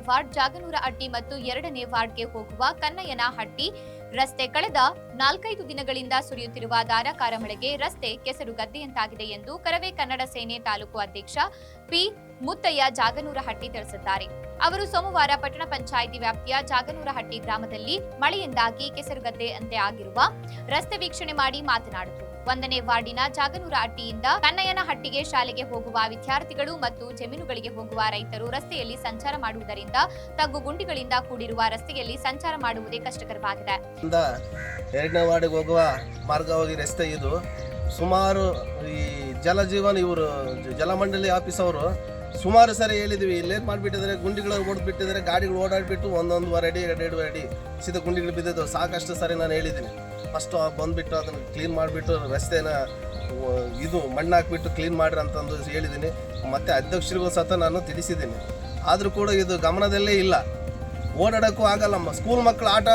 Ward ಜಾಗನೂರಹಟ್ಟಿ ಮತ್ತು 2ನೇ ವಾರ್ಡ್ಗೆ ಹೋಗುವ ಕನ್ನಯ್ಯನಹಟ್ಟಿ ರಸ್ತೆ ಕಳೆದ 4-5 ದಿನಗಳಿಂದ ಸುರಿಯುತ್ತಿರುವ ಧಾರಾಕಾರ ಮಳೆಗೆ ರಸ್ತೆ ಕೆಸರುಗದ್ದೆಯಂತಾಗಿದೆ ಎಂದು ಕರವೇ ಕನ್ನಡ ಸೇನೆ ತಾಲೂಕು ಅಧ್ಯಕ್ಷ ಪಿ ಮುತ್ತಯ್ಯ ಜಾಗನೂರಹಟ್ಟಿ ತಿಳಿಸಿದ್ದಾರೆ. ಅವರು ಸೋಮವಾರ ಪಟ್ಟಣ ಪಂಚಾಯಿತಿ ವ್ಯಾಪ್ತಿಯ ಜಾಗನೂರಹಟ್ಟಿ ಗ್ರಾಮದಲ್ಲಿ ಮಳೆಯಿಂದಾಗಿ ಕೆಸರುಗದ್ದೆಯಂತೆ ಆಗಿರುವ ರಸ್ತೆ ವೀಕ್ಷಣೆ ಮಾಡಿ ಮಾತನಾಡಿದರು. 1ನೇ ವಾರ್ಡಿನ ಜಾಗನೂರಹಟ್ಟಿಯಿಂದ ಕನ್ನಯ್ಯನಹಟ್ಟಿಗೆ ಶಾಲೆಗೆ ಹೋಗುವ ವಿದ್ಯಾರ್ಥಿಗಳು ಮತ್ತು ಜಮೀನುಗಳಿಗೆ ಹೋಗುವ ರೈತರು ರಸ್ತೆಯಲ್ಲಿ ಸಂಚಾರ ಮಾಡುವುದರಿಂದ ತಗ್ಗು ಗುಂಡಿಗಳಿಂದ ಕೂಡಿರುವ ರಸ್ತೆಯಲ್ಲಿ ಸಂಚಾರ ಮಾಡುವುದೇ ಕಷ್ಟಕರವಾಗಿದೆ. 2ನೇ ವಾರ್ಡ್ಗೆ ಹೋಗುವ ಮಾರ್ಗವಾಗಿ ರಸ್ತೆ ಇದು. ಸುಮಾರು ಈ ಜಲಜೀವನ್ ಇವರು ಜಲಮಂಡಳಿ ಆಫೀಸ್ ಅವರು ಸುಮಾರು ಸರಿ ಹೇಳಿದ್ವಿ, ಇಲ್ಲೇನು ಮಾಡಿಬಿಟ್ಟಿದ್ದಾರೆ, ಗುಂಡಿಗಳು ಓಡಿಬಿಟ್ಟಿದ್ದಾರೆ, ಗಾಡಿಗಳು ಓಡಾಡಿಬಿಟ್ಟು 1-1.5 ಅಡಿ 2 ಅಡಿ ಸೀದಾ ಗುಂಡಿಗಳು ಬಿದ್ದಿದ್ದು. ಸಾಕಷ್ಟು ಸರಿ ನಾನು ಹೇಳಿದ್ದೀನಿ. ಫಸ್ಟು ಬಂದುಬಿಟ್ಟು ಅದನ್ನು ಕ್ಲೀನ್ ಮಾಡಿಬಿಟ್ಟು ರಸ್ತೆನ ಇದು ಮಣ್ಣು ಹಾಕಿಬಿಟ್ಟು ಕ್ಲೀನ್ ಮಾಡಿರಿ ಅಂತಂದು ಹೇಳಿದ್ದೀನಿ. ಮತ್ತು ಅಧ್ಯಕ್ಷರಿಗೂ ಸಹ ನಾನು ತಿಳಿಸಿದ್ದೀನಿ. ಆದರೂ ಕೂಡ ಇದು ಗಮನದಲ್ಲೇ ಇಲ್ಲ. ಓಡಾಡೋಕ್ಕೂ ಆಗಲ್ಲಮ್ಮ. ಸ್ಕೂಲ್ ಮಕ್ಕಳು ಆಟ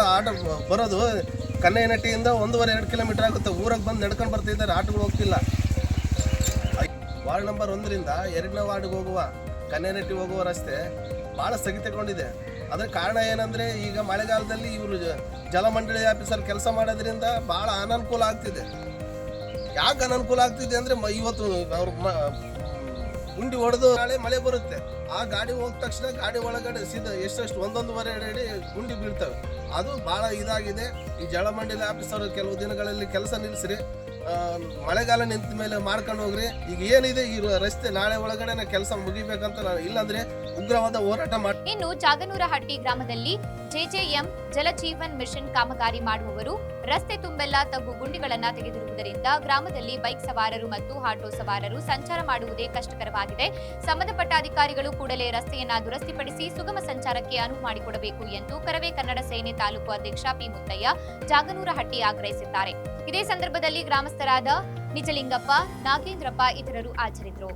ಬರೋದು ಕನ್ನಯ್ಯನಹಟ್ಟಿಯಿಂದ 1.5-2 ಕಿಲೋಮೀಟರ್ ಆಗುತ್ತೆ. ಊರಿಗೆ ಬಂದು ನಡ್ಕೊಂಡು ಬರ್ತಿದ್ದಾರೆ, ಆಟಗಳು ಹೋಗ್ತಿಲ್ಲ. ವಾರ್ಡ್ ನಂಬರ್ 1ರಿಂದ 2ನೇ ವಾರ್ಡ್ಗೆ ಹೋಗುವ ಕನ್ನಯ್ಯನಹಟ್ಟಿ ಹೋಗುವ ರಸ್ತೆ ಭಾಳ ಸ್ಥಗಿತಗೊಂಡಿದೆ. ಅದರ ಕಾರಣ ಏನಂದರೆ, ಈಗ ಮಳೆಗಾಲದಲ್ಲಿ ಇವರು ಜಲಮಂಡಳಿ ಆಫೀಸರ್ ಕೆಲಸ ಮಾಡೋದ್ರಿಂದ ಭಾಳ ಅನನುಕೂಲ ಆಗ್ತಿದೆ. ಯಾಕೆ ಅನನುಕೂಲ ಆಗ್ತಿದೆ ಅಂದರೆ, ಇವತ್ತು ಅವ್ರ ಗುಂಡಿ ಹೊಡೆದು ನಾಳೆ ಮಳೆ ಬರುತ್ತೆ. ಆ ಗಾಡಿ ಹೋದ ತಕ್ಷಣ ಗಾಡಿ ಒಳಗಡೆ ಸೀದಾ ಎಷ್ಟು 1-1.5 ಅಡಿ ಗುಂಡಿ ಬೀಳ್ತವೆ. ಅದು ಭಾಳ ಇದಾಗಿದೆ. ಈ ಜಲಮಂಡಳಿ ಆಫೀಸರ್ ಕೆಲವು ದಿನಗಳಲ್ಲಿ ಕೆಲಸ ನಿಲ್ಲಿಸ್ರಿ, ಮಳೆಗಾಲ ನಿಂತ ಮೇಲೆ ಮಾಡ್ಕೊಂಡು ಹೋಗ್ರಿ. ಈಗ ಏನಿದೆ ಈ ರಸ್ತೆ ನಾಳೆ ಒಳಗಡೆ ಕೆಲಸ ಮುಗಿಬೇಕಂತ ನಾನು, ಇಲ್ಲಾಂದ್ರೆ ಉಗ್ರವಾದ ಹೋರಾಟ ಮಾಡಿ. ಇನ್ನು ಜಾಗನೂರಹಟ್ಟಿ ಗ್ರಾಮದಲ್ಲಿ ಜೆಜೆಎಂ ಜಲಜೀವನ್ ಮಿಷನ್ ಕಾಮಗಾರಿ ಮಾಡುವವರು ರಸ್ತೆ ತುಂಬೆಲ್ಲ ತಗ್ಗು ಗುಂಡಿಗಳನ್ನ ತೆಗೆದಿರುವುದರಿಂದ ಗ್ರಾಮದಲ್ಲಿ ಬೈಕ್ ಸವಾರರು ಮತ್ತು ಆಟೋ ಸವಾರರು ಸಂಚಾರ ಮಾಡುವುದೇ ಕಷ್ಟಕರವಾಗಿದೆ. ಸಂಬಂಧಪಟ್ಟ ಅಧಿಕಾರಿಗಳು ಕೂಡಲೇ ರಸ್ತೆಯನ್ನ ದುರಸ್ತಿಪಡಿಸಿ ಸುಗಮ ಸಂಚಾರಕ್ಕೆ ಅನುವು ಮಾಡಿಕೊಡಬೇಕು ಎಂದು ಕರವೇ ಕನ್ನಡ ಸೇನೆ ತಾಲೂಕು ಅಧ್ಯಕ್ಷ ಪಿ ಮುತ್ತಯ್ಯ ಜಾಗನೂರಹಟ್ಟಿ ಆಗ್ರಹಿಸಿದ್ದಾರೆ. ಇದೇ ಸಂದರ್ಭದಲ್ಲಿ ಗ್ರಾಮಸ್ಥರಾದ ನಿಜಲಿಂಗಪ್ಪ, ನಾಗೇಂದ್ರಪ್ಪ ಇತರರು ಹಾಜರಿದ್ದರು.